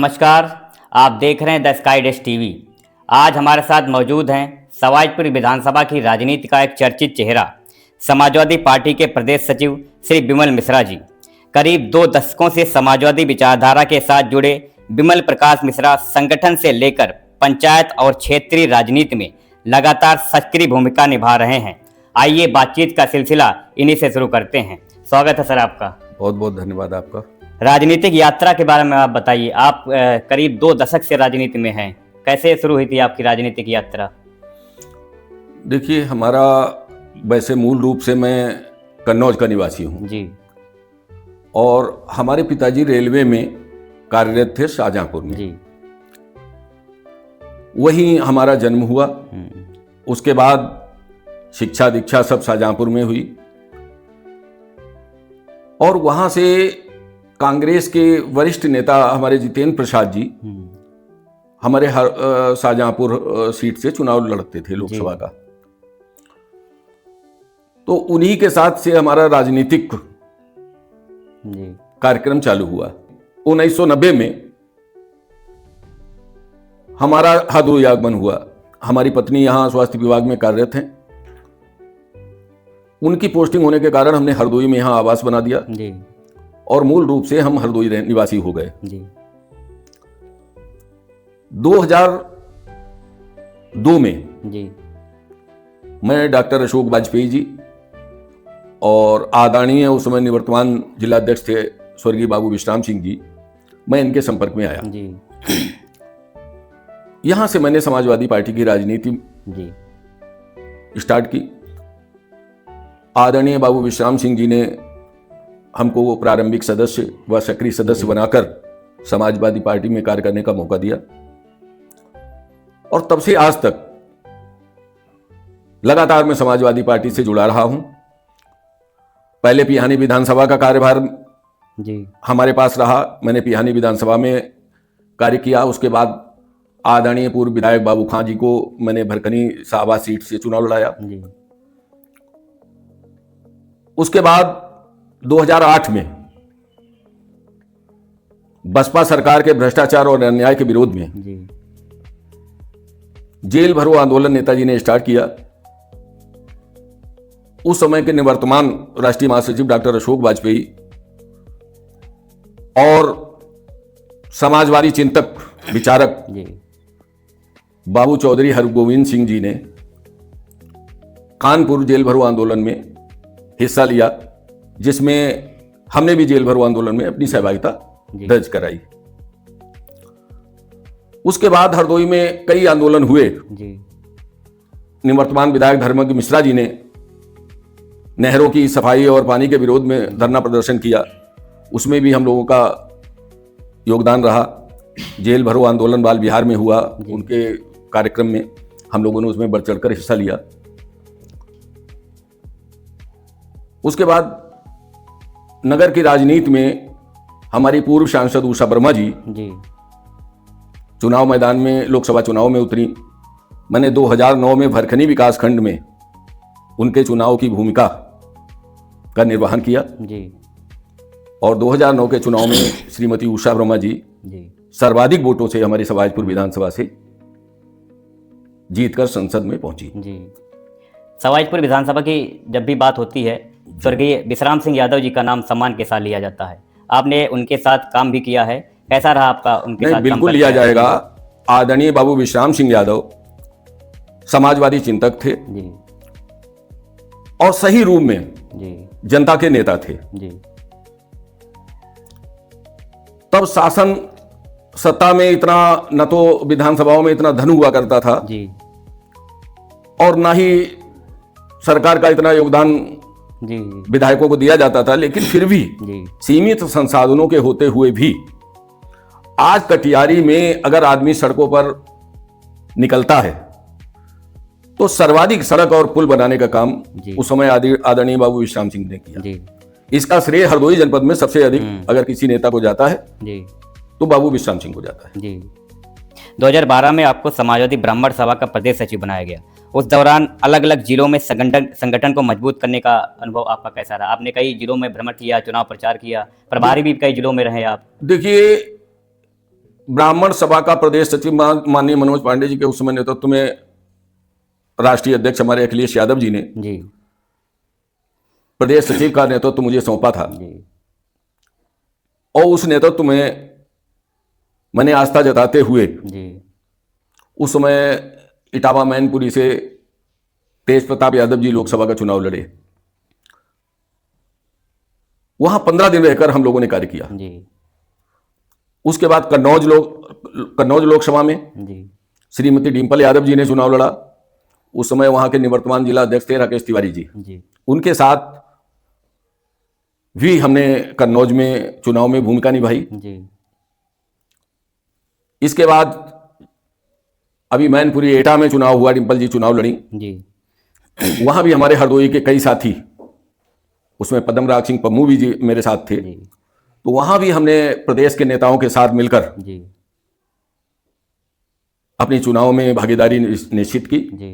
नमस्कार। आप देख रहे हैं द स्काई डैश टीवी। आज हमारे साथ मौजूद हैं सवाईपुर विधानसभा की राजनीति का एक चर्चित चेहरा, समाजवादी पार्टी के प्रदेश सचिव श्री विमल मिश्रा जी। करीब 2 दशकों से समाजवादी विचारधारा के साथ जुड़े विमल प्रकाश मिश्रा संगठन से लेकर पंचायत और क्षेत्रीय राजनीति में लगातार सक्रिय भूमिका निभा रहे हैं। आइए बातचीत का सिलसिला इन्हीं से शुरू करते हैं। स्वागत है सर आपका। बहुत बहुत धन्यवाद आपका। राजनीतिक यात्रा के बारे में आप बताइए। आप करीब 2 दशक से राजनीति में हैं। कैसे शुरू हुई थी आपकी राजनीतिक यात्रा? देखिए, हमारा वैसे मूल रूप से मैं कन्नौज का निवासी हूँ जी। और हमारे पिताजी रेलवे में कार्यरत थे शाहजहांपुर में जी। वहीं हमारा जन्म हुआ। उसके बाद शिक्षा दीक्षा सब शाहजहांपुर में हुई और वहां से कांग्रेस के वरिष्ठ नेता हमारे जितेंद्र प्रसाद जी हमारे शाहजहांपुर सीट से चुनाव लड़ते थे लोकसभा का। तो उन्हीं के साथ से हमारा राजनीतिक कार्यक्रम चालू हुआ। 1990 में हमारा हरदोई आगमन हुआ। हमारी पत्नी यहां स्वास्थ्य विभाग में कार्यरत हैं। उनकी पोस्टिंग होने के कारण हमने हरदोई में यहां आवास बना दिया जी। और मूल रूप से हम हरदोई निवासी हो गए जी। 2002 में जी। मैं डॉक्टर अशोक वाजपेयी जी और आदरणीय उस समय निवर्तमान जिलाध्यक्ष थे स्वर्गीय बाबू विश्राम सिंह जी, मैं इनके संपर्क में आया जी। यहां से मैंने समाजवादी पार्टी की राजनीति जी स्टार्ट की। आदरणीय बाबू विश्राम सिंह जी ने हमको वो प्रारंभिक सदस्य व सक्रिय सदस्य बनाकर समाजवादी पार्टी में कार्य करने का मौका दिया और तब से आज तक लगातार मैं समाजवादी पार्टी से जुड़ा रहा हूं। पहले पिहानी विधानसभा का कार्यभार जी हमारे पास रहा। मैंने पिहानी विधानसभा में कार्य किया। उसके बाद आदरणीय पूर्व विधायक बाबू खां जी को मैंने भरकनी साहबा सीट से चुनाव लड़ाया। जी। उसके बाद 2008 में बसपा सरकार के भ्रष्टाचार और अन्याय के विरोध में जी जेल भरो आंदोलन नेताजी ने स्टार्ट किया। उस समय के निवर्तमान राष्ट्रीय महासचिव डॉक्टर अशोक वाजपेयी और समाजवादी चिंतक विचारक जी बाबू चौधरी हरगोविंद सिंह जी ने कानपुर जेल भरो आंदोलन में हिस्सा लिया, जिसमें हमने भी जेल भरो आंदोलन में अपनी सहभागिता दर्ज कराई। उसके बाद हरदोई में कई आंदोलन हुए। जी। निवर्तमान विधायक धर्मज्ञ मिश्रा जी ने नहरों की सफाई और पानी के विरोध में धरना प्रदर्शन किया। उसमें भी हम लोगों का योगदान रहा। जेल भरो आंदोलन बाल बिहार में हुआ, उनके कार्यक्रम में हम लोगों ने उसमें बढ़ चढ़कर हिस्सा लिया। उसके बाद नगर की राजनीति में हमारी पूर्व सांसद उषा वर्मा जी चुनाव मैदान में लोकसभा चुनाव में उतरी। मैंने 2009 में भरखनी विकास खंड में उनके चुनाव की भूमिका का निर्वहन किया जी। और 2009 के चुनाव में श्रीमती उषा वर्मा जी सर्वाधिक वोटों से हमारी सवाईपुर विधानसभा से जीतकर संसद में पहुंची। जी। सवाईपुर विधानसभा की जब भी बात होती है स्वर्गीय विश्राम सिंह यादव जी का नाम सम्मान के साथ लिया जाता है। आपने उनके साथ काम भी किया है, कैसा रहा आपका उनके साथ? बिल्कुल लिया जाएगा। आदरणीय बाबू विश्राम सिंह यादव समाजवादी चिंतक थे जी और सही रूप में जी जनता के नेता थे। जी। तब शासन सत्ता में इतना न तो विधानसभाओं में इतना धन हुआ करता था जी और ना ही सरकार का इतना योगदान जी विधायकों को दिया जाता था, लेकिन फिर भी सीमित संसाधनों के होते हुए भी आज कटियारी में अगर आदमी सड़कों पर निकलता है तो सर्वाधिक सड़क और पुल बनाने का काम उस समय आदरणीय बाबू विश्राम सिंह ने किया। इसका श्रेय हरदोई जनपद में सबसे अधिक अगर किसी नेता को जाता है तो बाबू विश्राम सिंह को जाता है। 2012 में आपको समाजवादी ब्राह्मण सभा का प्रदेश सचिव बनाया गया। उस दौरान अलग अलग जिलों में संगठन को मजबूत करने का अनुभव आपका कैसा रहा? आपने कई जिलों में भ्रमण किया, चुनाव प्रचार किया, प्रभारी भी कई जिलों में रहे आप। देखिए, ब्राह्मण सभा का प्रदेश सचिव माननीय मनोज पांडे जी के उस समय नेतृत्व में राष्ट्रीय अध्यक्ष हमारे अखिलेश यादव जी ने जी प्रदेश सचिव का नेतृत्व मुझे सौंपा था जी और उस नेतृत्व में मैंने आस्था जताते हुए जी उस समय इटावा मैनपुरी से तेज प्रताप यादव जी लोकसभा का चुनाव लड़े। वहां 15 दिन रहकर हम लोगों ने कार्य किया। जी उसके बाद कन्नौज लोकसभा में जी श्रीमती डिम्पल यादव जी ने चुनाव लड़ा। उस समय वहां के निवर्तमान जिला अध्यक्ष थे राकेश तिवारी जी। जी उनके साथ भी हमने कन्नौज में चुनाव में भूमिका निभाई। जी इसके बाद अभी मैनपुरी एटा में चुनाव हुआ, डिम्पल जी चुनाव लड़ी। जी वहां भी हमारे हरदोई के कई साथी, उसमें पद्मराज सिंह पम्मू भी जी मेरे साथ थे। जी तो वहां भी हमने प्रदेश के नेताओं के साथ मिलकर जी अपनी चुनाव में भागीदारी निश्चित की जी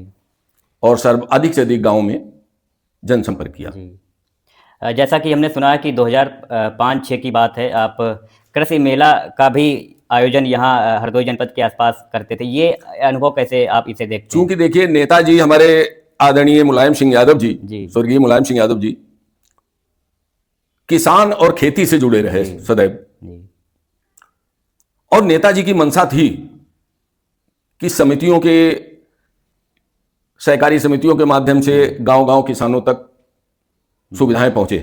और अधिक से अधिक गांवों में जनसंपर्क किया। जी जैसा कि हमने सुना है कि 2005-06 की बात है, आप कृषि मेला का भी आयोजन यहाँ हरदोई जनपद के आसपास करते थे। ये अनुभव कैसे आप इसे देखते हैं? चूंकि देखिए नेताजी हमारे आदरणीय मुलायम सिंह यादव जी। जी, स्वर्गीय मुलायम सिंह यादव जी किसान और खेती से जुड़े रहे सदैव। जी और नेताजी की मंशा थी कि सहकारी समितियों के माध्यम से गांव-गांव किसानों तक सुविधाएं पहुंचे।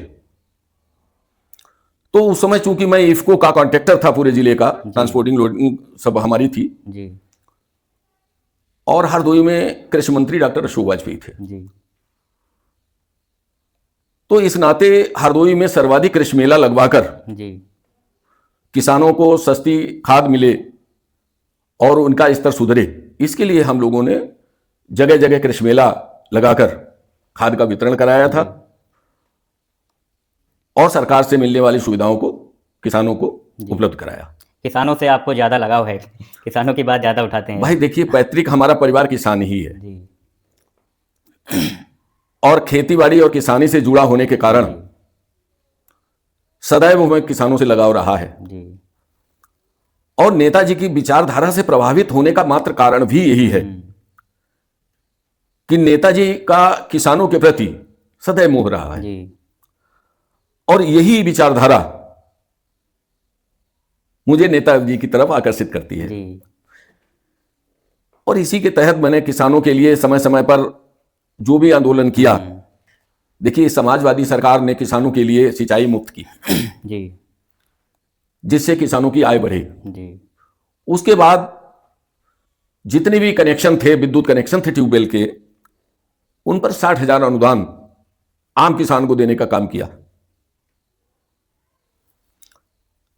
तो उस समय चूंकि मैं इफको का कॉन्ट्रैक्टर था पूरे जिले का, ट्रांसपोर्टिंग लोडिंग सब हमारी थी। जी और हरदोई में कृषि मंत्री डॉक्टर अशोक वाजपेयी थे। जी तो इस नाते हरदोई में सर्वाधिक कृषि मेला लगवाकर जी किसानों को सस्ती खाद मिले और उनका स्तर सुधरे, इसके लिए हम लोगों ने जगह जगह कृषि मेला लगाकर खाद का वितरण कराया था और सरकार से मिलने वाली सुविधाओं को किसानों को उपलब्ध कराया। किसानों से आपको ज़्यादा लगाव है, किसानों की बात ज़्यादा उठाते हैं। भाई देखिए, पैतृक हमारा परिवार किसान ही है जी और खेतीबाड़ी और किसानी से जुड़ा होने के कारण सदैव हमें किसानों से लगाव रहा है। जी और नेताजी की विचारधारा से प्रभावित होने का मात्र कारण भी यही है कि नेताजी का किसानों के प्रति सदैव मोह रहा है जी और यही विचारधारा मुझे नेताजी की तरफ आकर्षित करती है। जी और इसी के तहत मैंने किसानों के लिए समय समय पर जो भी आंदोलन किया। देखिए, समाजवादी सरकार ने किसानों के लिए सिंचाई मुफ्त की जी जिससे किसानों की आय बढ़े। जी उसके बाद जितने भी कनेक्शन थे, विद्युत कनेक्शन थे ट्यूबवेल के, उन पर 60,000 अनुदान आम किसान को देने का काम किया।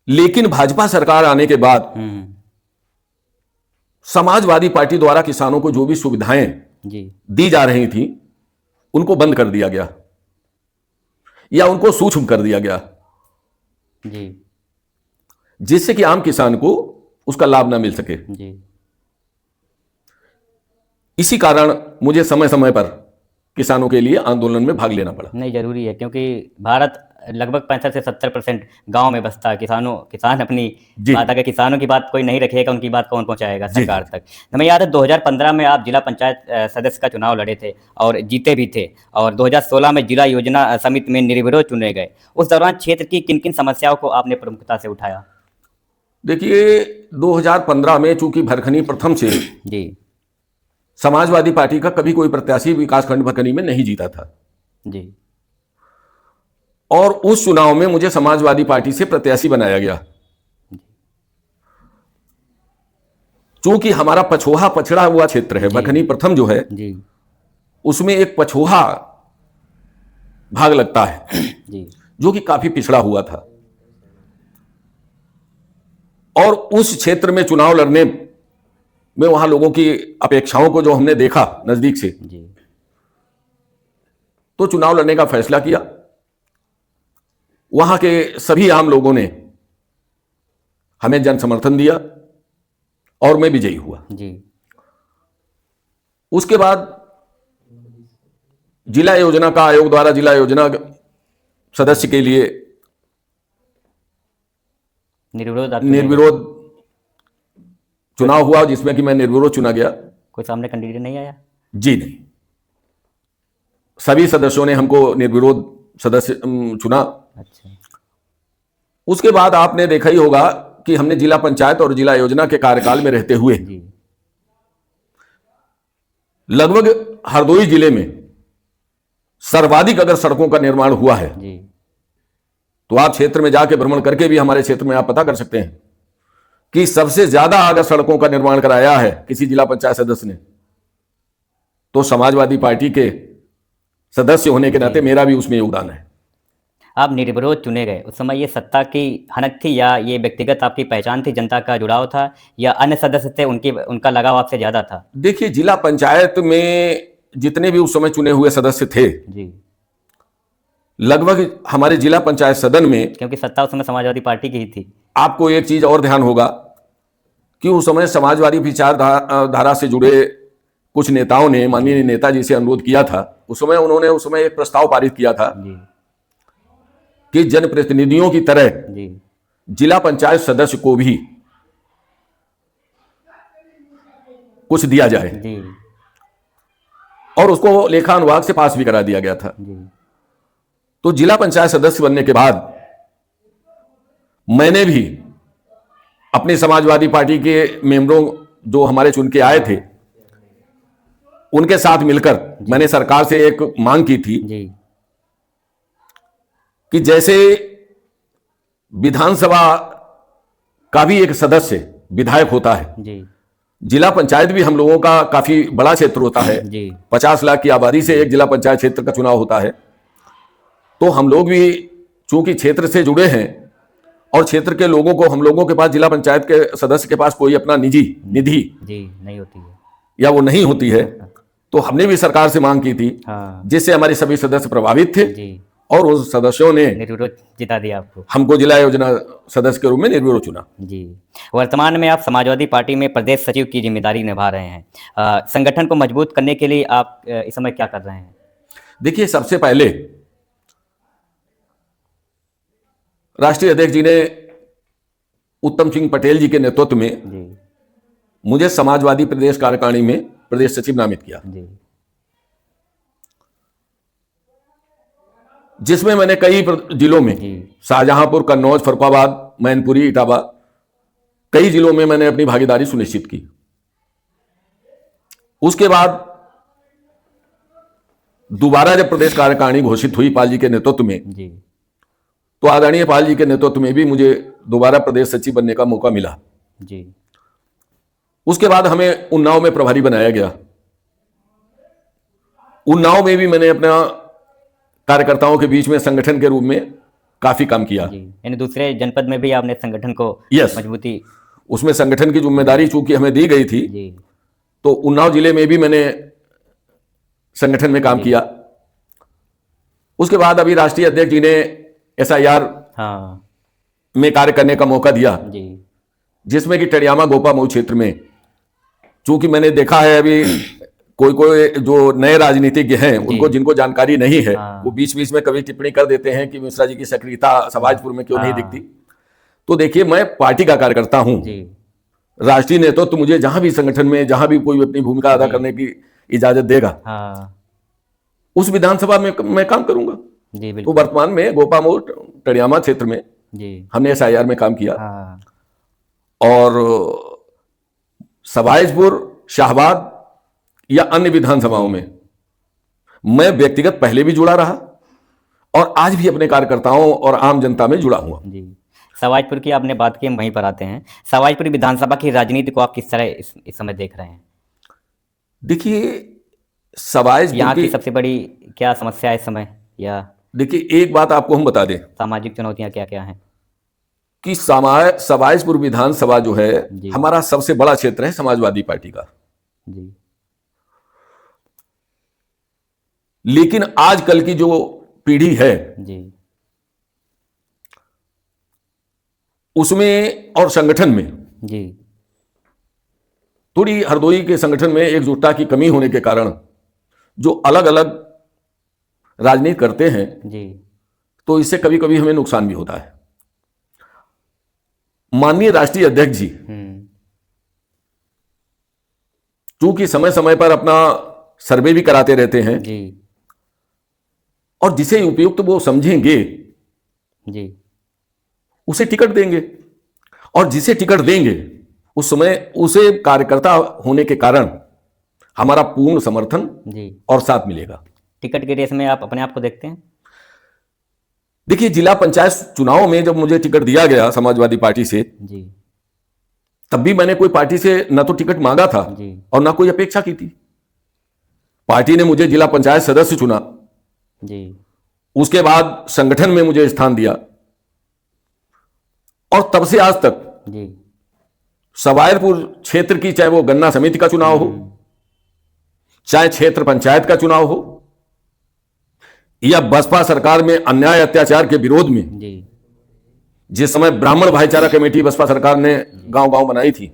लेकिन भाजपा सरकार आने के बाद समाजवादी पार्टी द्वारा किसानों को जो भी सुविधाएं जी दी जा रही थी उनको बंद कर दिया गया या उनको सूक्ष्म कर दिया गया, जी जिससे कि आम किसान को उसका लाभ ना मिल सके। जी इसी कारण मुझे समय समय पर किसानों के लिए आंदोलन में भाग लेना पड़ा। नहीं, जरूरी है क्योंकि भारत लगभग 65 से 70% गांव में बसता है। किसान अपनी बात, अगर किसानों की बात कोई नहीं रखेगा उनकी बात कौन पहुंचाएगा सरकार तक। हमें याद है 2015 में आप जिला पंचायत सदस्य का चुनाव लड़े थे और जीते भी थे और 2016 में जिला योजना समिति में निर्विरोध चुने गए। उस दौरान क्षेत्र की किन किन समस्याओं को आपने प्रमुखता से उठाया? देखिए, 2015 में चूंकि भरखनी प्रथम से जी समाजवादी पार्टी का कभी कोई प्रत्याशी विकासखंड भरखनी में नहीं जीता था जी और उस चुनाव में मुझे समाजवादी पार्टी से प्रत्याशी बनाया गया। चूंकि हमारा पछोहा पछड़ा हुआ क्षेत्र है, भरखनी प्रथम जो है जी उसमें एक पछोहा भाग लगता है जी जो कि काफी पिछड़ा हुआ था और उस क्षेत्र में चुनाव लड़ने में वहां लोगों की अपेक्षाओं को जो हमने देखा नजदीक से, जी तो चुनाव लड़ने का फैसला किया। वहां के सभी आम लोगों ने हमें जन समर्थन दिया और मैं विजयी हुआ। जी उसके बाद जिला योजना का आयोग द्वारा जिला योजना सदस्य के लिए निर्विरोध चुनाव हुआ जिसमें कि मैं निर्विरोध चुना गया। कोई सामने कैंडिडेट नहीं आया? जी नहीं, सभी सदस्यों ने हमको निर्विरोध सदस्य चुना। अच्छा। उसके बाद आपने देखा ही होगा कि हमने जिला पंचायत और जिला योजना के कार्यकाल में रहते हुए जी। लगभग हरदोई जिले में सर्वाधिक अगर सड़कों का निर्माण हुआ है जी। तो आप क्षेत्र में जाके भ्रमण करके भी हमारे क्षेत्र में आप पता कर सकते हैं कि सबसे ज्यादा अगर सड़कों का निर्माण कराया है किसी जिला पंचायत सदस्य ने तो समाजवादी पार्टी के सदस्य होने के नाते मेरा भी उसमें योगदान है। आप निर्विरोध चुने गए, उस समय ये सत्ता की हनक थी या ये व्यक्तिगत आपकी पहचान थी, जनता का जुड़ाव था, या अन्य सदस्य थे उनका लगाव आपसे ज्यादा था? देखिए, जिला पंचायत में जितने भी उस समय चुने हुए सदस्य थे जी, लगभग हमारे जिला पंचायत सदन में, क्योंकि सत्ता उस समय समाजवादी पार्टी की ही थी। आपको एक चीज और ध्यान होगा कि उस समय समाजवादी विचारधारा से जुड़े कुछ नेताओं ने माननीय नेताजी से अनुरोध किया था। उन्होंने उस समय एक प्रस्ताव पारित किया था जी। कि जनप्रतिनिधियों की तरह जी। जिला पंचायत सदस्य को भी कुछ दिया जाए जी। और उसको लेखा अनुभाग से पास भी करा दिया गया था। जी। तो जिला पंचायत सदस्य बनने के बाद मैंने भी अपनी समाजवादी पार्टी के मेंबरों जो हमारे चुन के आए थे उनके साथ मिलकर मैंने सरकार से एक मांग की थी जी। कि जैसे विधानसभा का भी एक सदस्य विधायक होता है, जी। जिला पंचायत भी हम लोगों का काफी बड़ा क्षेत्र होता है। जी। 50 लाख की आबादी से एक जिला पंचायत क्षेत्र का चुनाव होता है। तो हम लोग भी चूंकि क्षेत्र से जुड़े हैं और क्षेत्र के लोगों को, हम लोगों के पास, जिला पंचायत के सदस्य के पास कोई अपना निजी निधि जी नहीं होती है, या वो नहीं होती है, तो हमने भी सरकार से मांग की थी, हाँ, जिससे हमारे सभी सदस्य प्रभावित थे जी, और उस सदस्यों ने निर्विरोध जिता दिया आपको। हमको जिला योजना सदस्य के रूप में निर्विरोध चुना। जी। वर्तमान में आप समाजवादी पार्टी में प्रदेश सचिव की जिम्मेदारी निभा रहे हैं। संगठन को मजबूत करने के लिए आप इस समय क्या कर रहे हैं? देखिए, सबसे पहले राष्ट्रीय अध्यक्ष जी ने उत्तम सिंह पटेल जी के नेतृत्व में जी। मुझे समाजवादी प्रदेश कार्यकारिणी में प्रदेश सचिव नामित किया, जी। जिसमें मैंने कई जिलों में, जी। शाहजहांपुर, कन्नौज, फरुखाबाद, मैनपुरी, इटावा, कई जिलों में मैंने अपनी भागीदारी सुनिश्चित की। उसके बाद दोबारा जब प्रदेश कार्यकारिणी घोषित हुई पाल जी के नेतृत्व में, जी। तो आदरणीय पाल जी के नेतृत्व में भी मुझे दोबारा प्रदेश सचिव बनने का मौका मिला। जी। उसके बाद हमें उन्नाव में प्रभारी बनाया गया। उन्नाव में भी मैंने अपना कार्यकर्ताओं के बीच में संगठन के रूप में काफी काम किया। जी, यानी दूसरे जनपद में भी आपने संगठन को यस, मजबूती, उसमें संगठन की जिम्मेदारी चूंकि हमें दी गई थी, जी, तो उन्नाव जिले में भी मैंने संगठन में काम किया। उसके बाद अभी राष्ट्रीय अध्यक्ष जी ने SIR हाँ, में कार्य करने का मौका दिया, जी, जिसमें कि टड़ियामा गोपा मऊ क्षेत्र में, चूंकि मैंने देखा है अभी कोई जो नए राजनीतिज्ञ हैं उनको, जिनको जानकारी नहीं है, हाँ, वो बीच बीच में कभी टिप्पणी कर देते हैं कि मिश्रा जी की सक्रियता समाजपुर में क्यों नहीं हाँ, दिखती। तो देखिए, मैं पार्टी का कार्यकर्ता हूं, जी, राष्ट्रीय नेतृत्व तो मुझे जहां भी संगठन में, जहां भी कोई अपनी भूमिका अदा करने की इजाजत देगा, हाँ, उस विधानसभा में मैं काम करूंगा। जी, तो बिल्कुल, वर्तमान में गोपामऊ टड़ियामा क्षेत्र में जी, हमने SIR में काम किया, हाँ, और सवाईजपुर, शाहबाद या अन्य विधानसभाओं में मैं व्यक्तिगत पहले भी जुड़ा रहा और आज भी अपने कार्यकर्ताओं और आम जनता में जुड़ा हुआ। जी। सवाईजपुर की आपने बात की, हम वहीं पर आते हैं। सवाईजपुर विधानसभा की राजनीति को आप किस तरह इस समय देख रहे हैं? देखिए, सवाईजपुर यहाँ की की सबसे बड़ी क्या समस्या है इस समय, या देखिए, एक बात आपको हम बता दें सामाजिक चुनौतियाँ क्या क्या हैं? कि सवाईजपुर विधानसभा जो है जी। हमारा सबसे बड़ा क्षेत्र है समाजवादी पार्टी का। जी, लेकिन आजकल की जो पीढ़ी है जी, उसमें और संगठन में जी, थोड़ी हरदोई के संगठन में एकजुटता की कमी होने के कारण जो अलग अलग राजनीति करते हैं, जी, तो इससे कभी कभी हमें नुकसान भी होता है। माननीय राष्ट्रीय अध्यक्ष जी चूंकि समय समय पर अपना सर्वे भी कराते रहते हैं जी और जिसे उपयुक्त वो समझेंगे जी उसे टिकट देंगे, और जिसे टिकट देंगे उस समय उसे कार्यकर्ता होने के कारण हमारा पूर्ण समर्थन जी। और साथ मिलेगा। टिकट की रेस में आप अपने आप को देखते हैं? देखिए, जिला पंचायत चुनाव में जब मुझे टिकट दिया गया समाजवादी पार्टी से, जी तब भी मैंने कोई पार्टी से ना तो टिकट मांगा था जी और ना कोई अपेक्षा की थी। पार्टी ने मुझे जिला पंचायत सदस्य चुना, जी उसके बाद संगठन में मुझे स्थान दिया, और तब से आज तक जी सवायरपुर क्षेत्र की, चाहे वो गन्ना समिति का चुनाव हो, चाहे क्षेत्र पंचायत का चुनाव हो, या बसपा सरकार में अन्याय अत्याचार के विरोध में जी जिस समय ब्राह्मण भाईचारा कमेटी बसपा सरकार ने गांव गांव बनाई थी,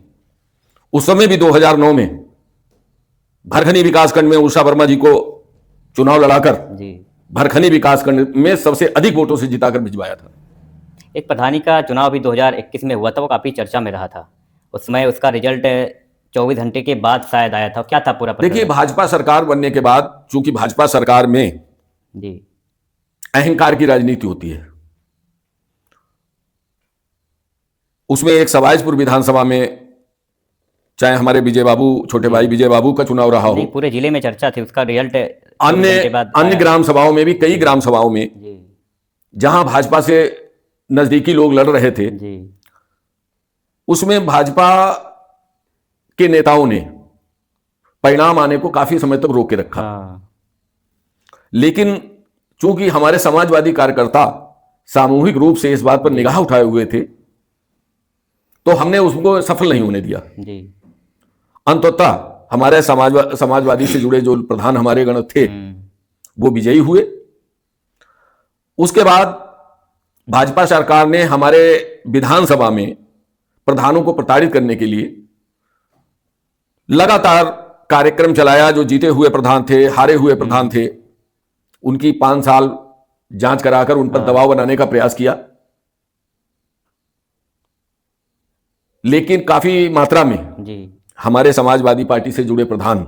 उस समय भी 2009 में भरखनी विकासखंड में उषा वर्मा जी को चुनाव लड़ाकर जी भरखनी विकासखंड में सबसे अधिक वोटों से जिताकर भिजवाया था। एक प्रधानी का चुनाव भी 2021 में हुआ था, वो काफ़ी चर्चा में रहा था। उस समय उसका रिजल्ट 24 घंटे के बाद शायद आया था। क्या था पूरा प्रकरण? देखिए, भाजपा सरकार बनने के बाद चूंकि भाजपा सरकार में जी अहंकार की राजनीति होती है, उसमें एक सवाईजपुर विधानसभा में चाहे हमारे विजय बाबू, छोटे भाई विजय बाबू का चुनाव रहा नहीं, हो, पूरे जिले में चर्चा थी, उसका रिजल्ट अन्य ग्राम सभाओं में भी, कई ग्राम सभाओं में जी जहां भाजपा से नजदीकी लोग लड़ रहे थे, जी उसमें भाजपा के नेताओं ने परिणाम आने को काफी समय तक रोके रखा। हाँ लेकिन चूंकि हमारे समाजवादी कार्यकर्ता सामूहिक रूप से इस बात पर निगाह उठाए हुए थे, तो हमने उसको सफल नहीं होने दिया। जी अंततः हमारे समाजवादी से जुड़े जो प्रधान हमारे गण थे वो विजयी हुए। उसके बाद भाजपा सरकार ने हमारे विधानसभा में प्रधानों को प्रताड़ित करने के लिए लगातार कार्यक्रम चलाया। जो जीते हुए प्रधान थे, हारे हुए प्रधान थे, उनकी 5 साल जांच कराकर उन पर दबाव बनाने का प्रयास किया। लेकिन काफी मात्रा में जी हमारे समाजवादी पार्टी से जुड़े प्रधान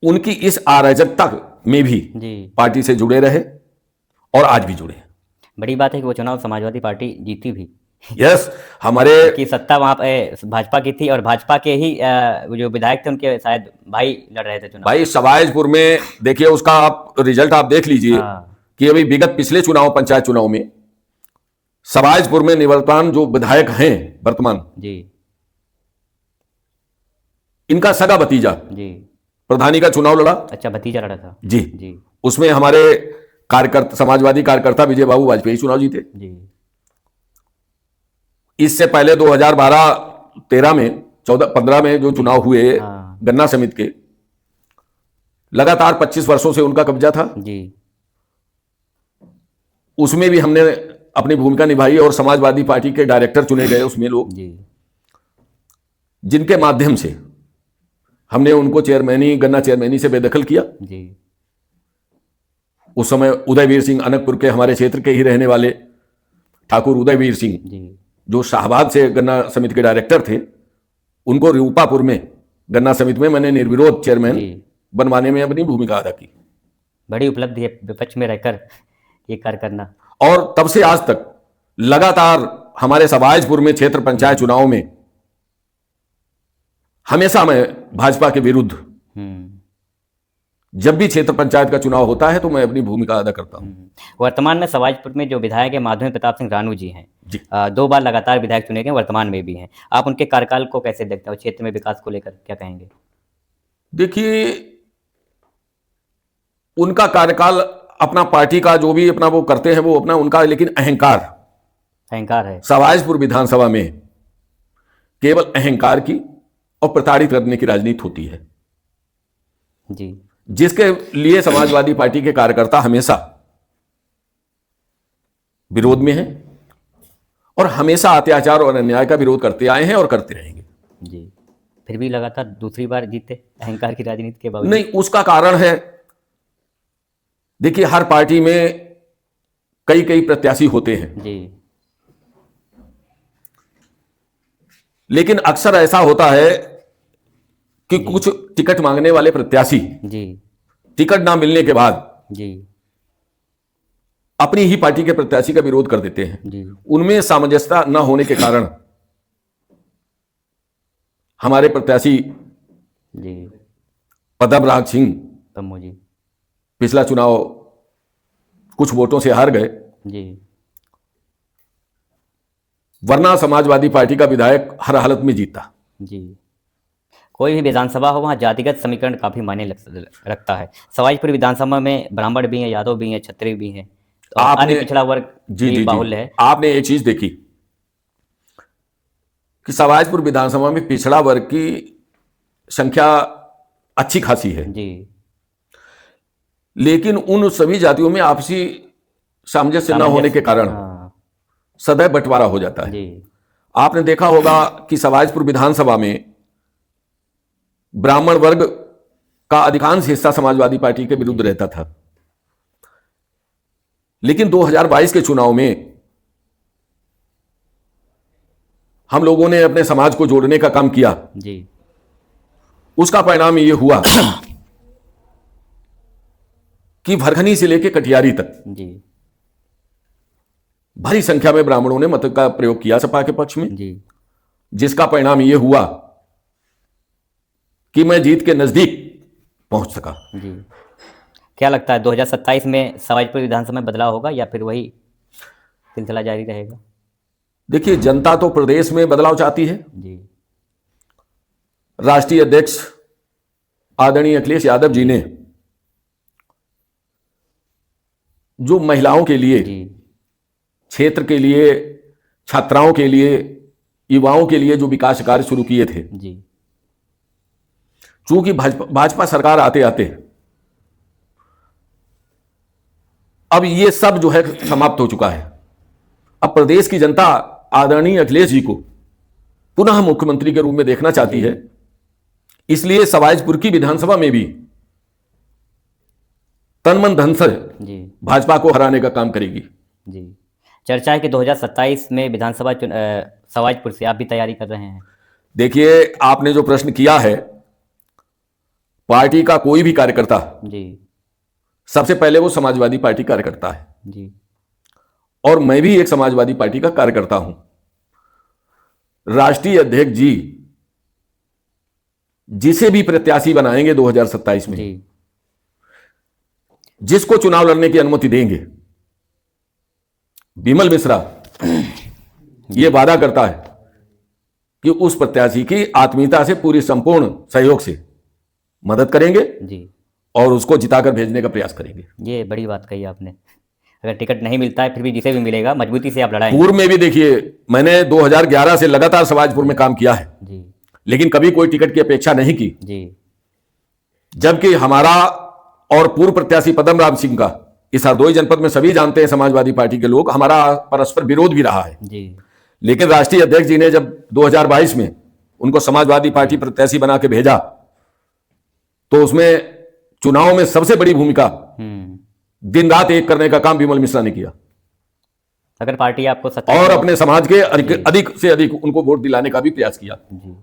उनकी इस अराजकता में भी जी पार्टी से जुड़े रहे और आज भी जुड़े। बड़ी बात है कि वो चुनाव समाजवादी पार्टी जीती भी। यस, हमारे की सत्ता वहां पे भाजपा की थी और भाजपा के ही वो जो विधायक थे उनके शायद भाई लड़ रहे थे चुनाव। भाई सवाईजपुर में देखिए, उसका आप रिजल्ट आप देख लीजिए कि अभी विगत पिछले चुनाव, पंचायत चुनाव में सवाईजपुर में निवर्तमान जो विधायक हैं वर्तमान, जी इनका सगा भतीजा जी प्रधानी का चुनाव लड़ा। अच्छा, भतीजा लड़ा था। जी जी उसमें हमारे कार्यकर्ता, समाजवादी कार्यकर्ता विजय बाबू वाजपेयी चुनाव जीते। जी इससे पहले 2012-13 में, 14-15 में जो चुनाव हुए हाँ। गन्ना समिति के, लगातार 25 वर्षों से उनका कब्जा था। जी उसमें भी हमने अपनी भूमिका निभाई और समाजवादी पार्टी के डायरेक्टर चुने गए उसमें लोग, जी जिनके माध्यम से हमने उनको चेयरमैनी, गन्ना चेयरमैनी से बेदखल किया। जी उस समय उदयवीर सिंह, अनकपुर के हमारे क्षेत्र के ही रहने वाले ठाकुर उदयवीर सिंह, जी जो शाहबाद से गन्ना समिति के डायरेक्टर थे, उनको रूपापुर में गन्ना समिति में मैंने निर्विरोध चेयरमैन जी बनवाने में अपनी भूमिका अदा की। बड़ी उपलब्धि है विपक्ष में रहकर ये कार्य करना। और तब से आज तक लगातार हमारे सवाईजपुर में क्षेत्र पंचायत चुनाव में हमेशा मैं भाजपा के विरुद्ध, जब भी क्षेत्र पंचायत का चुनाव होता है तो मैं अपनी भूमिका अदा करता हूं। वर्तमान में सवाईजपुर में जो विधायक है माधवेंद्र प्रताप सिंह रानू जी हैं, जी। 2 बार लगातार विधायक चुने गए, वर्तमान में भी हैं। आप उनके कार्यकाल को कैसे देखते हो? क्षेत्र में विकास को लेकर क्या कहेंगे? देखिए, उनका कार्यकाल अपना पार्टी का जो भी अपना वो करते हैं वो अपना उनका, लेकिन अहंकार है। सवाईजपुर विधानसभा में केवल अहंकार की और प्रताड़ित करने की राजनीति होती है, जी जिसके लिए समाजवादी पार्टी के कार्यकर्ता हमेशा विरोध में हैं और हमेशा अत्याचार और अन्याय का विरोध करते आए हैं और करते रहेंगे। जी फिर भी लगातार दूसरी बार जीते अहंकार की राजनीति के बावजूद। नहीं, उसका कारण है, देखिए हर पार्टी में कई कई प्रत्याशी होते हैं, जी लेकिन अक्सर ऐसा होता है कि कुछ टिकट मांगने वाले प्रत्याशी जी टिकट ना मिलने के बाद जी अपनी ही पार्टी के प्रत्याशी का विरोध कर देते हैं। जी उनमें सामंजस्य न होने के कारण हमारे प्रत्याशी जी पद्मराज सिंह तम्मू जी पिछला चुनाव कुछ वोटों से हार गए, जी वरना समाजवादी पार्टी का विधायक हर हालत में जीतता। जी। कोई भी विधानसभा हो वहाँ जातिगत समीकरण काफ़ी मायने रखता है। सवाईपुर विधानसभा में ब्राह्मण भी हैं, यादव भी हैं, क्षत्रिय भी हैं, तो अन्य पिछड़ा वर्ग भी बाहुल्य है। आपने एक चीज देखी कि सवाईपुर विधानसभा में पिछड़ा वर्ग की संख्या अच्छी खासी है जी, लेकिन उन सभी जातियों में आपसी सामंजस्य न होने के कारण सदैव बंटवारा हो जाता है। जी। आपने देखा होगा कि सवाईपुर विधानसभा में ब्राह्मण वर्ग का अधिकांश हिस्सा समाजवादी पार्टी के विरुद्ध रहता था, लेकिन 2022 के चुनाव में हम लोगों ने अपने समाज को जोड़ने का काम किया जी। उसका परिणाम यह हुआ कि भरखनी से लेकर कटियारी तक जी भारी संख्या में ब्राह्मणों ने मत का प्रयोग किया सपा के पक्ष में, जी, जिसका परिणाम यह हुआ कि मैं जीत के नजदीक पहुंच सका। जी। क्या लगता है 2027 में सवाईपुर विधानसभा में बदलाव होगा या फिर वही सिलसिला जारी रहेगा? देखिए, जनता तो प्रदेश में बदलाव चाहती है। जी राष्ट्रीय अध्यक्ष आदरणीय अखिलेश यादव जी ने जो महिलाओं के लिए, जी क्षेत्र के लिए, छात्राओं के लिए, युवाओं के लिए जो विकास कार्य शुरू किए थे, जी चूंकि भाजपा सरकार आते आते अब ये सब जो है समाप्त हो चुका है। अब प्रदेश की जनता आदरणीय अखिलेश जी को पुनः मुख्यमंत्री के रूप में देखना चाहती है, इसलिए सवाईपुर की विधानसभा में भी तन मन धन से जी भाजपा को हराने का काम करेगी। जी। चर्चा है कि 2027 में विधानसभा सवाईपुर से आप भी तैयारी कर रहे हैं। देखिए, आपने जो प्रश्न किया है, पार्टी का कोई भी कार्यकर्ता जी सबसे पहले वो समाजवादी पार्टी कार्यकर्ता है, जी और मैं भी एक समाजवादी पार्टी का कार्यकर्ता हूं। राष्ट्रीय अध्यक्ष जी जिसे भी प्रत्याशी बनाएंगे 2027 में, जी जिसको चुनाव लड़ने की अनुमति देंगे, बिमल मिश्रा यह वादा करता है कि उस प्रत्याशी की आत्मीयता से पूरी संपूर्ण सहयोग से मदद करेंगे जी और उसको जिताकर भेजने का प्रयास करेंगे। ये बड़ी बात कही आपने। अगर टिकट नहीं मिलता है फिर भी जिसे भी मिलेगा मजबूती से आप लड़ाएंगे। पूर्व में भी देखिए, मैंने 2011 से लगातार सवाईपुर में काम किया है, जी लेकिन कभी कोई टिकट की अपेक्षा नहीं की, जी जबकि हमारा और पूर्व प्रत्याशी पद्मराज सिंह का इस हरदोई जनपद में सभी जानते हैं, समाजवादी पार्टी के लोग, हमारा परस्पर विरोध भी रहा है। जी लेकिन राष्ट्रीय अध्यक्ष जी ने जब 2022 में उनको समाजवादी पार्टी प्रत्याशी बना के भेजा, तो उसमें चुनाव में सबसे बड़ी भूमिका दिन रात एक करने का काम विमल मिश्रा ने किया, अगर पार्टी आपको और अपने समाज के अधिक से अधिक उनको वोट दिलाने का भी प्रयास किया। जी।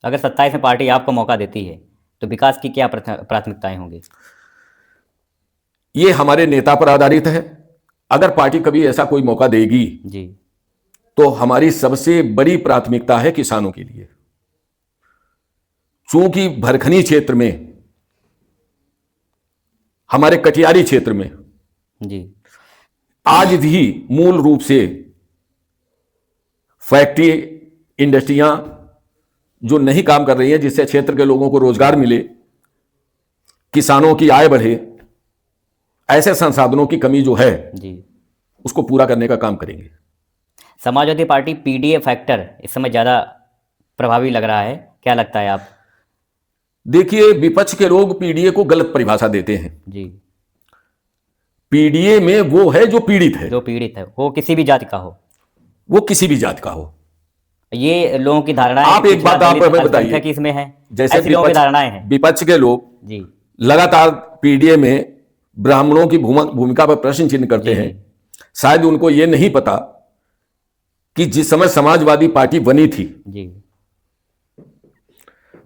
अगर 27 में पार्टी आपको मौका देती है तो विकास की क्या प्राथमिकताएं होंगी? ये हमारे नेता पर आधारित है। अगर पार्टी कभी ऐसा कोई मौका देगी जी तो हमारी सबसे बड़ी प्राथमिकता है किसानों के लिए। चूंकि भरखनी क्षेत्र में, हमारे कटियारी क्षेत्र में जी आज भी मूल रूप से फैक्ट्री, इंडस्ट्रियां जो नहीं काम कर रही हैं, जिससे क्षेत्र के लोगों को रोजगार मिले, किसानों की आय बढ़े, ऐसे संसाधनों की कमी जो है जी उसको पूरा करने का काम करेंगे। समाजवादी पार्टी पीडीए फैक्टर इस समय ज़्यादा प्रभावी लग रहा है, क्या लगता है आप? देखिए, विपक्ष के लोग पीडीए को गलत परिभाषा देते हैं। जी। पीडीए में वो है जो पीड़ित है, जो पीड़ित है, वो किसी भी जाति का हो, वो किसी भी जात का हो। ये लोगों की धारणा है। आप एक बात आप हमें बताइए कि इसमें है, जैसे ऐसी लोगों की धारणाएं हैं। विपक्ष के लोग जी लगातार पीडीए में ब्राह्मणों की भूमिका पर प्रश्न चिन्ह करते हैं। शायद उनको यह नहीं पता कि जिस समय समाजवादी पार्टी बनी थी, जी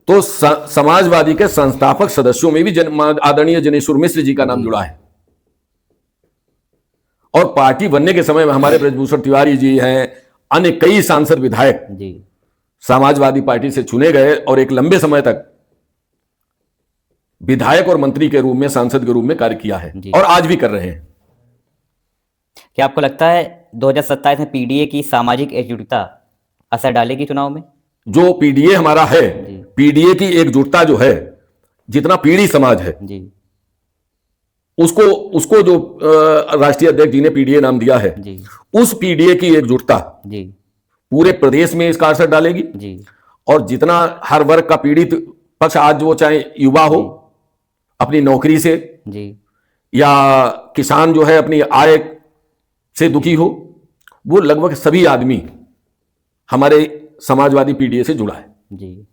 तो समाजवादी के संस्थापक सदस्यों में भी आदरणीय जनेश्वर मिश्र जी का नाम जुड़ा है। और पार्टी बनने के समय में हमारे ब्रजभूषण तिवारी जी हैं, अन्य कई सांसद विधायक जी समाजवादी पार्टी से चुने गए और एक लंबे समय तक विधायक और मंत्री के रूप में, सांसद के रूप में कार्य किया है और आज भी कर रहे हैं। क्या आपको लगता है 2027 में पीडीए की सामाजिक एकजुटता असर डालेगी चुनाव में? जो पीडीए हमारा है, पीडीए की एकजुटता जो है, जितना पीढ़ी समाज है जी, उसको जो राष्ट्रीय अध्यक्ष जी ने पीडीए नाम दिया है जी, उस पीडीए की एकजुटता जी, पूरे प्रदेश में इसका असर डालेगी जी, और जितना हर वर्ग का पीड़ित पक्ष, आज वो चाहे युवा हो अपनी नौकरी से, जी, या किसान जो है अपनी आय से दुखी हो, वो लगभग सभी आदमी हमारे समाजवादी पीडीए से जुड़ा है। जी।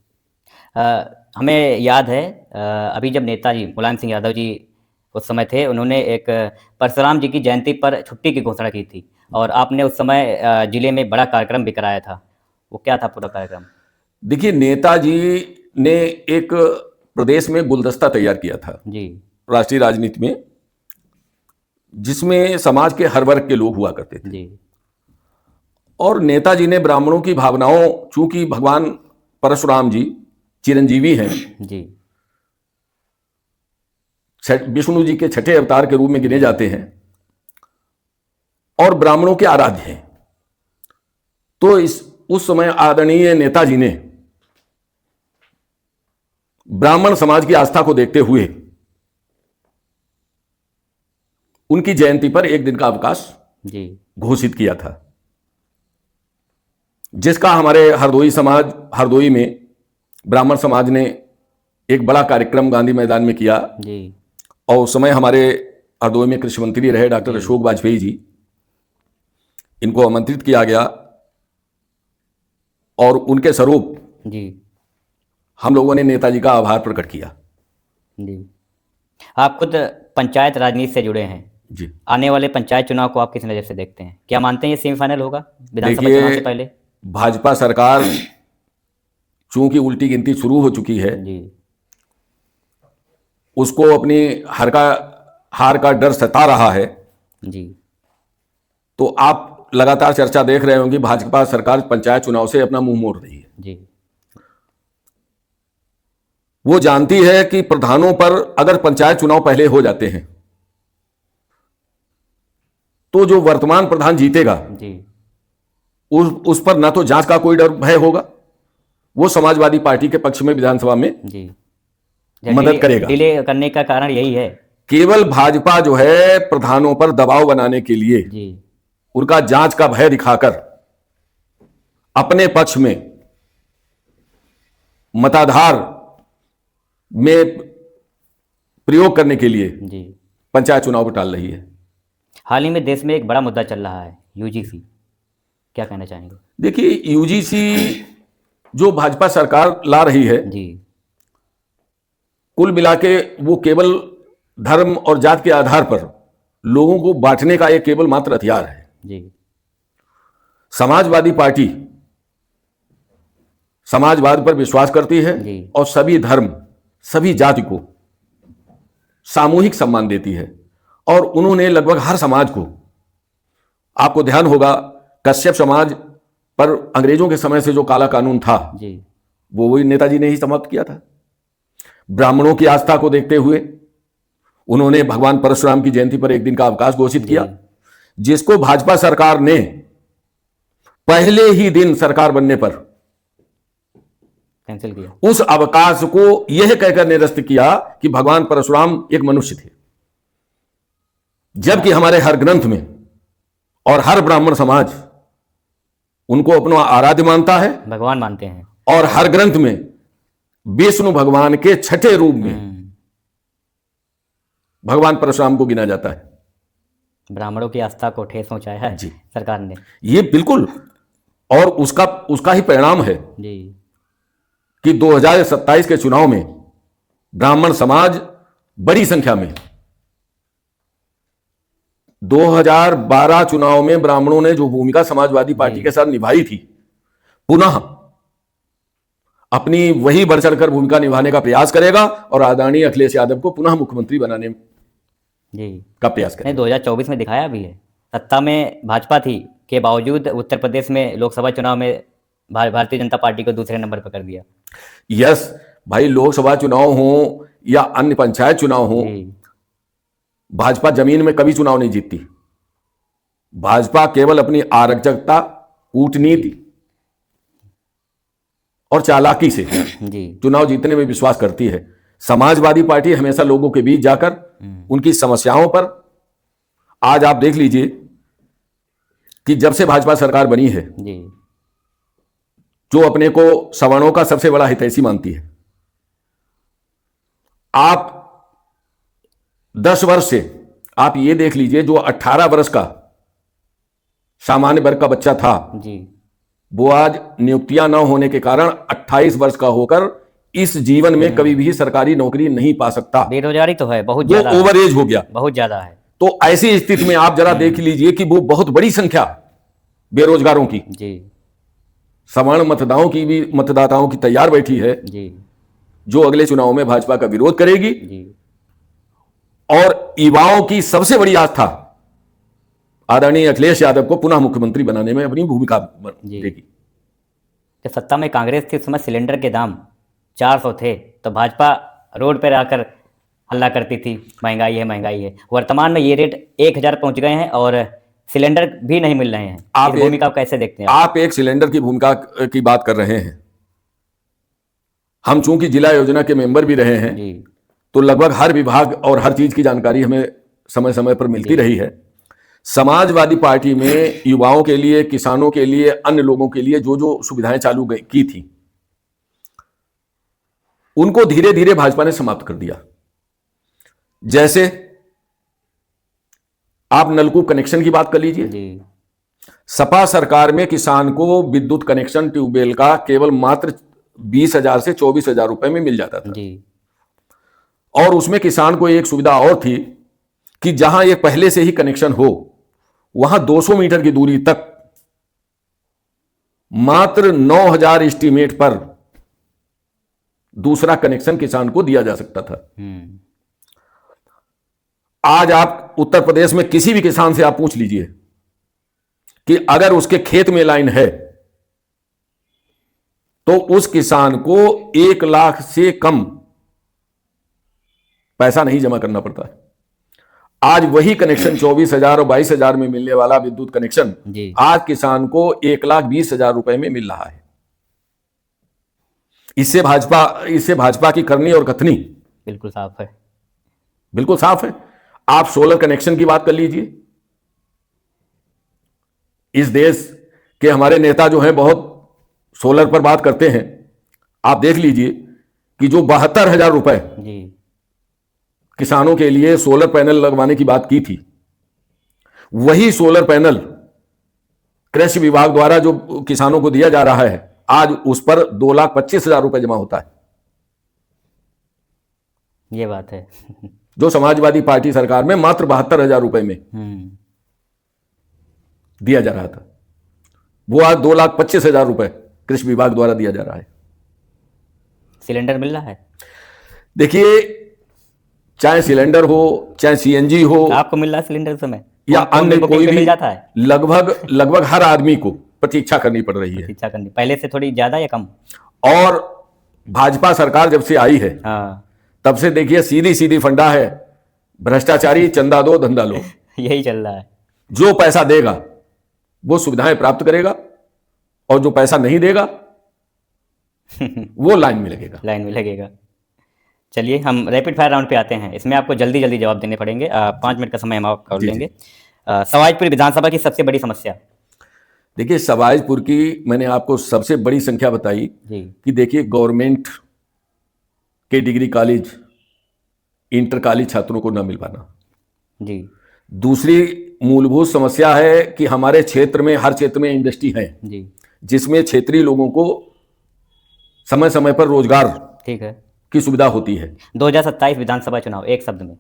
हमें याद है अभी जब नेताजी मुलायम सिंह यादव जी उस समय थे, उन्होंने एक परशुराम जी की जयंती पर छुट्टी की घोषणा की थी और आपने उस समय जिले में बड़ा कार्यक्रम भी कराया था। वो क्या था पूरा कार्यक्रम? देखिए, नेताजी ने एक प्रदेश में गुलदस्ता तैयार किया था जी, राष्ट्रीय राजनीति में, जिसमें समाज के हर वर्ग के लोग हुआ करते थे। जी, और नेताजी ने ब्राह्मणों की भावनाओं, चूंकि भगवान परशुराम जी चिरंजीवी हैं, जी, विष्णु जी के छठे अवतार के रूप में गिने जाते हैं और ब्राह्मणों के आराध्य हैं, तो उस समय आदरणीय नेताजी ने ब्राह्मण समाज की आस्था को देखते हुए उनकी जयंती पर एक दिन का अवकाश जी, घोषित किया था, जिसका हमारे हरदोई में ब्राह्मण समाज ने एक बड़ा कार्यक्रम गांधी मैदान में किया। जी, और उस समय हमारे हरदोई में कृषि मंत्री रहे डॉक्टर अशोक वाजपेयी जी, इनको आमंत्रित किया गया और उनके स्वरूप जी, हम लोगों ने नेताजी का आभार प्रकट किया। जी। आप खुद पंचायत राजनीति से जुड़े हैं जी, आने वाले पंचायत चुनाव को आप किस नज़र से देखते हैं? क्या मानते हैं ये सेमीफाइनल होगा विधानसभा चुनाव से पहले? भाजपा सरकार चूंकि उल्टी गिनती शुरू हो चुकी है, जी, उसको अपनी हार का डर सता रहा है, जी, तो आप लगातार चर्चा देख रहे होंगे, भाजपा सरकार पंचायत चुनाव से अपना मुंह मोड़ रही है। जी, वो जानती है कि प्रधानों पर अगर पंचायत चुनाव पहले हो जाते हैं तो जो वर्तमान प्रधान जीतेगा जी, उस पर ना तो जांच का कोई डर भय होगा, वो समाजवादी पार्टी के पक्ष में विधानसभा में जी, मदद करेगा। डिले करने का कारण यही है। केवल भाजपा जो है प्रधानों पर दबाव बनाने के लिए जी, उनका जांच का भय दिखाकर अपने पक्ष में मताधार में प्रयोग करने के लिए जी। पंचायत चुनाव को टाल रही है। हाल ही में देश में एक बड़ा मुद्दा चल रहा है, यूजीसी, क्या कहना चाहेंगे? देखिए, यूजीसी जो भाजपा सरकार ला रही है, जी, कुल मिला के वो केवल धर्म और जात के आधार पर लोगों को बांटने का एक केवल मात्र हथियार है। जी, समाजवादी पार्टी समाजवाद पर विश्वास करती है जी, और सभी धर्म, सभी जाति को सामूहिक सम्मान देती है और उन्होंने लगभग हर समाज को, आपको ध्यान होगा कश्यप समाज पर अंग्रेजों के समय से जो काला कानून था जी, वो वही नेताजी ने ही समाप्त किया था। ब्राह्मणों की आस्था को देखते हुए उन्होंने भगवान परशुराम की जयंती पर एक दिन का अवकाश घोषित किया, जिसको भाजपा सरकार ने पहले ही दिन सरकार बनने पर कैंसिल किया। उस अवकाश को यह कहकर निरस्त किया कि भगवान परशुराम एक मनुष्य थे, जबकि हमारे हर ग्रंथ में और हर ब्राह्मण समाज उनको अपना आराध्य मानता है, भगवान मानते हैं, और हर ग्रंथ में विष्णु भगवान के छठे रूप में भगवान परशुराम को गिना जाता है। ब्राह्मणों की आस्था को ठेस पहुंचाया है जी, सरकार ने। ये बिल्कुल, और उसका ही परिणाम है जी, कि 2027 के चुनाव में ब्राह्मण समाज बड़ी संख्या में, 2012 चुनाव में ब्राह्मणों ने जो भूमिका समाजवादी पार्टी के साथ निभाई थी, पुनः अपनी वही बढ़ चढ़कर भूमिका निभाने का प्रयास करेगा और आदरणीय अखिलेश यादव को पुनः मुख्यमंत्री बनाने जी का प्रयास नहीं, करेगा। 2024 में दिखाया भी है, सत्ता में भाजपा थी के बावजूद उत्तर प्रदेश में लोकसभा चुनाव में भारतीय जनता पार्टी को दूसरे नंबर पर कर दिया। यस भाई, लोकसभा चुनाव हो या अन्य पंचायत चुनाव हो, भाजपा जमीन में कभी चुनाव नहीं जीतती। भाजपा केवल अपनी आरक्षकता, कूटनीति और चालाकी से चुनाव जीतने में विश्वास करती है। समाजवादी पार्टी हमेशा लोगों के बीच जाकर उनकी समस्याओं पर, आज आप देख लीजिए कि जब से भाजपा सरकार बनी है जी, जो अपने को सवर्णों का सबसे बड़ा हितैषी मानती है, आप 10 वर्ष से आप ये देख लीजिए, जो 18 वर्ष का सामान्य वर्ग का बच्चा था जी, वो आज नियुक्तियां न होने के कारण 28 वर्ष का होकर इस जीवन में कभी भी सरकारी नौकरी नहीं पा सकता। बेरोजगारी तो है, बहुत वो ज्यादा ओवर एज हो गया, बहुत ज्यादा है। तो ऐसी स्थिति में आप जरा देख लीजिए कि वो बहुत बड़ी संख्या बेरोजगारों की, जी, सवर्ण मतदाताओं की तैयार बैठी है जी, जो अगले चुनाव में भाजपा का विरोध करेगी। जी, और युवाओं की सबसे बड़ी आस्था आदरणीय अखिलेश यादव को पुनः मुख्यमंत्री बनाने में अपनी भूमिका देगी। जब सत्ता में कांग्रेस थी उस समय सिलेंडर के दाम 400 थे, तो भाजपा रोड पर आकर हल्ला करती थी महंगाई है, महंगाई है। वर्तमान में ये रेट 1000 पहुंच गए हैं और सिलेंडर भी नहीं मिल रहे हैं। इस भूमिका को कैसे देखते हैं आप एक सिलेंडर की भूमिका की बात कर रहे हैं। हम चूंकि जिला योजना के मेंबर भी रहे हैं जी, तो लगभग हर विभाग और हर चीज की जानकारी हमें समय समय पर मिलती रही है। समाजवादी पार्टी में युवाओं के लिए, किसानों के लिए, अन्य लोगों के लिए जो जो सुविधाएं चालू की थी, उनको धीरे धीरे भाजपा ने समाप्त कर दिया। जैसे आप नलकूप कनेक्शन की बात कर लीजिए जी, सपा सरकार में किसान को विद्युत कनेक्शन ट्यूबवेल का केवल मात्र 20,000 से 24,000 रुपए में मिल जाता था जी, और उसमें किसान को एक सुविधा और थी कि जहां एक पहले से ही कनेक्शन हो वहां 200 मीटर की दूरी तक मात्र 9,000 एस्टीमेट पर दूसरा कनेक्शन किसान को दिया जा सकता था। आज आप उत्तर प्रदेश में किसी भी किसान से आप पूछ लीजिए कि अगर उसके खेत में लाइन है तो उस किसान को 1 लाख से कम पैसा नहीं जमा करना पड़ता है। आज वही कनेक्शन 24,000 और 22,000 में मिलने वाला विद्युत कनेक्शन आज किसान को 1,20,000 रुपए में मिल रहा है। इससे भाजपा की करनी और कथनी बिल्कुल साफ है, बिल्कुल साफ है। आप सोलर कनेक्शन की बात कर लीजिए। इस देश के हमारे नेता जो हैं बहुत सोलर पर बात करते हैं। आप देख लीजिए कि जो 72,000 रुपए किसानों के लिए सोलर पैनल लगवाने की बात की थी, वही सोलर पैनल कृषि विभाग द्वारा जो किसानों को दिया जा रहा है, आज उस पर 2,25,000 रुपए जमा होता है। ये बात है जो समाजवादी पार्टी सरकार में मात्र 72,000 रुपए में दिया जा रहा था, वो आज 2,25,000 रुपए कृषि विभाग द्वारा दिया जा रहा है। सिलेंडर मिल रहा है। देखिए, चाहे सिलेंडर हो, चाहे सीएनजी हो, आपको मिल रहा है सिलेंडर समय या अन्य कोई भी, मिल जाता है। लगभग हर आदमी को प्रतीक्षा करनी पड़ रही है। प्रतीक्षा करनी पहले से थोड़ी ज्यादा या कम? और भाजपा सरकार जब से आई है तब से देखिए सीधी सीधी फंडा है, भ्रष्टाचारी, चंदा दो धंधा लो। यही चल रहा है। जो पैसा देगा वो सुविधाएं प्राप्त करेगा और जो पैसा नहीं देगा वो लाइन में लगेगा। चलिए, हम रैपिड फायर राउंड पे आते हैं। इसमें आपको जल्दी जल्दी जवाब देने पड़ेंगे। 5 मिनट का समय हम आपको कर लेंगे। सवाईपुर विधानसभा की सबसे बड़ी समस्या? देखिए, सवाईपुर की मैंने आपको सबसे बड़ी संख्या बताई कि देखिए, गवर्नमेंट के डिग्री कॉलेज, इंटर कॉलेज छात्रों को न मिल पाना जी। दूसरी मूलभूत समस्या है कि हमारे क्षेत्र में, हर क्षेत्र में इंडस्ट्री है जी, जिसमें क्षेत्रीय लोगों को समय समय पर रोजगार ठीक है की सुविधा होती है। 2027 विधानसभा चुनाव, एक शब्द में।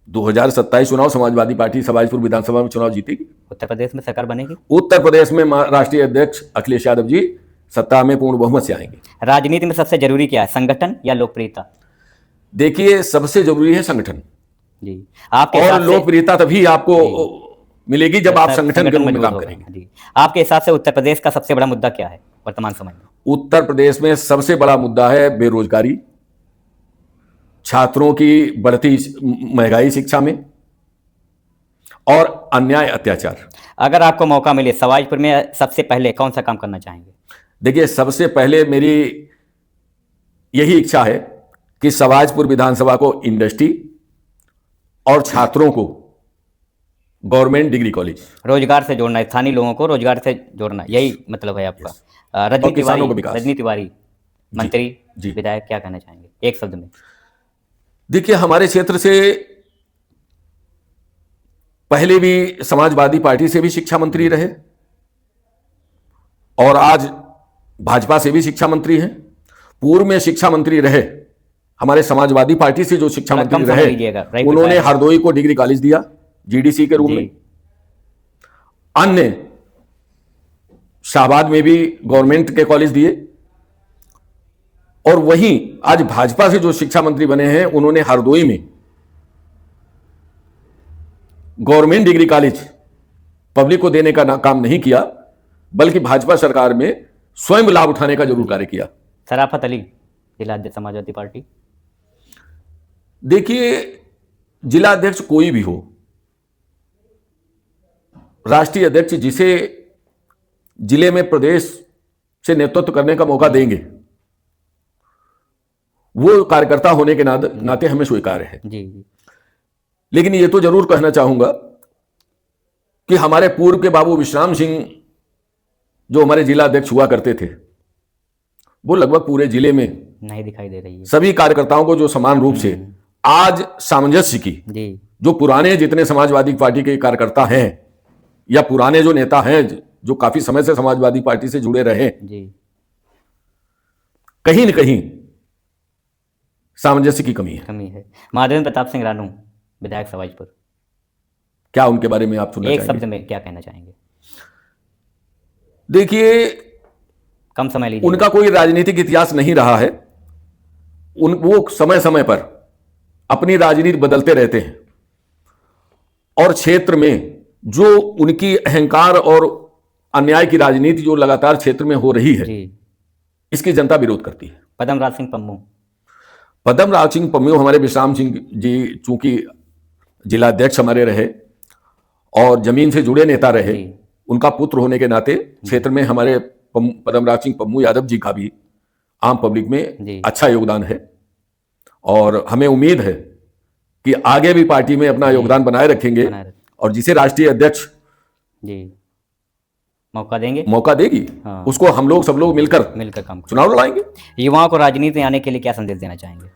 2027 चुनाव समाजवादी पार्टी सवाईपुर विधानसभा में चुनाव जीतेगी। उत्तर प्रदेश में सरकार बनेगी? उत्तर प्रदेश में राष्ट्रीय अध्यक्ष अखिलेश यादव जी सत्ता में पूर्ण बहुमत से आएंगे। राजनीति में सबसे जरूरी क्या है, संगठन या लोकप्रियता? देखिए, सबसे जरूरी है संगठन। जी, आपके और हिसाब से लोकप्रियता तभी आपको मिलेगी जब आप संगठन के रूप में मजबूत काम होगा। करेंगे। जी, आपके हिसाब से उत्तर प्रदेश का सबसे बड़ा मुद्दा क्या है वर्तमान समय में? उत्तर प्रदेश में सबसे बड़ा मुद्दा है बेरोजगारी, छात्रों की बढ़ती महंगाई शिक्षा में, और अन्याय अत्याचार। अगर आपको मौका मिले सवाईपुर में सबसे पहले कौन सा काम करना चाहेंगे? देखिए, सबसे पहले मेरी यही इच्छा है कि सवाजपुर विधानसभा को इंडस्ट्री और छात्रों को गवर्नमेंट डिग्री कॉलेज, रोजगार से जोड़ना, स्थानीय लोगों को रोजगार से जोड़ना, यही मतलब है आपका। रजनी और किसानों को तिवारी, विकास। रजनी तिवारी मंत्री, जी। विधायक, क्या कहना चाहेंगे एक शब्द में? देखिए, हमारे क्षेत्र से पहले भी समाजवादी पार्टी से भी शिक्षा मंत्री रहे और आज भाजपा से भी शिक्षा मंत्री हैं। पूर्व में शिक्षा मंत्री रहे हमारे समाजवादी पार्टी से जो शिक्षा थोड़ा मंत्री कम समय रहे, लीजिएगा, राइट उन्होंने बताया। हरदोई को डिग्री कॉलेज दिया जीडीसी के रूप जी। में। अन्य शाहबाद में भी गवर्नमेंट के कॉलेज दिए। और वहीं आज भाजपा से जो शिक्षा मंत्री बने हैं, उन्होंने हरदोई में गवर्नमेंट डिग्री कॉलेज पब्लिक को देने का काम नहीं किया, बल्कि भाजपा सरकार में स्वयं लाभ उठाने का जरूर कार्य किया। शराफत अली, जिला अध्यक्ष समाजवादी पार्टी। देखिए, जिला अध्यक्ष कोई भी हो, राष्ट्रीय अध्यक्ष जिसे जिले में प्रदेश से नेतृत्व करने का मौका देंगे, वो कार्यकर्ता होने के नाते हमें स्वीकार है। जी जी। लेकिन ये तो जरूर कहना चाहूंगा कि हमारे पूर्व के बाबू विश्राम सिंह जो हमारे जिला अध्यक्ष हुआ करते थे, वो लगभग पूरे जिले में नहीं दिखाई दे रही है। सभी कार्यकर्ताओं को जो समान रूप से आज सामंजस्य की, जी। जो पुराने जितने समाजवादी पार्टी के कार्यकर्ता हैं या पुराने जो नेता हैं जो काफी समय से समाजवादी पार्टी से जुड़े रहे, जी। कहीं न कहीं सामंजस्य की कमी है। कमी है। माधवेंद्र प्रताप सिंह रानू, विधायक सवाईपुर, क्या उनके बारे में आप सुनना एक चाहेंगे? शब्द में क्या कहना चाहेंगे? देखिए, कम समय लीजिए। उनका कोई राजनीतिक इतिहास नहीं रहा है। वो समय समय पर अपनी राजनीति बदलते रहते हैं और क्षेत्र में जो उनकी अहंकार और अन्याय की राजनीति जो लगातार क्षेत्र में हो रही है, जी। इसकी जनता विरोध करती है। पद्मराज सिंह पम्मू। पद्मराज सिंह पम्मू, हमारे विश्राम सिंह जी चूंकि जिला अध्यक्ष हमारे रहे और जमीन से जुड़े नेता रहे, जी। उनका पुत्र होने के नाते क्षेत्र में हमारे पद्मराज सिंह पम्मू यादव जी का भी आम पब्लिक जी। में अच्छा योगदान है और हमें उम्मीद है कि आगे भी पार्टी में अपना योगदान बनाए रखेंगे और जिसे राष्ट्रीय अध्यक्ष जी मौका देंगे, मौका देगी, हाँ। उसको हम लोग सब लोग मिलकर काम करेंगे। चुनाव लड़ाएंगे। युवाओं को राजनीति में आने के लिए क्या संदेश देना चाहेंगे?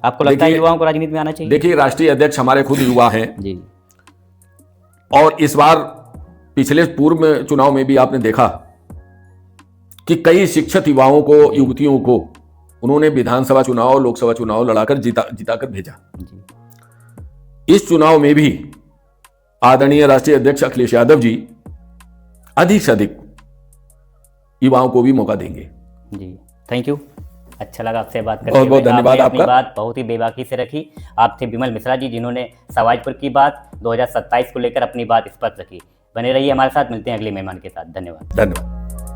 आपको लगता है युवाओं को राजनीति में आना चाहिए? देखिए, राष्ट्रीय अध्यक्ष हमारे खुद युवा हैं जी। और इस बार पिछले पूर्व में चुनाव में भी आपने देखा कि कई शिक्षित युवाओं को, युवतियों को उन्होंने विधानसभा चुनाव, लोकसभा चुनाव लड़ाकर जिताकर भेजा। जी। इस चुनाव में भी आदरणीय राष्ट्रीय अध्यक्ष अखिलेश यादव जी अधिक से अधिक युवाओं को भी मौका देंगे। जी, थैंक यू। अच्छा लगा आपसे बात करके। बहुत बहुत धन्यवाद आपने आपका। अपनी बात बहुत ही बेबाकी से रखी। आप थे बिमल मिश्रा जी, जिन्होंने सवाईपुर की बात 2027 को लेकर अपनी बात स्पष्ट रखी। बने रहिए हमारे साथ, मिलते हैं अगले मेहमान के साथ। धन्यवाद। धन्यवाद।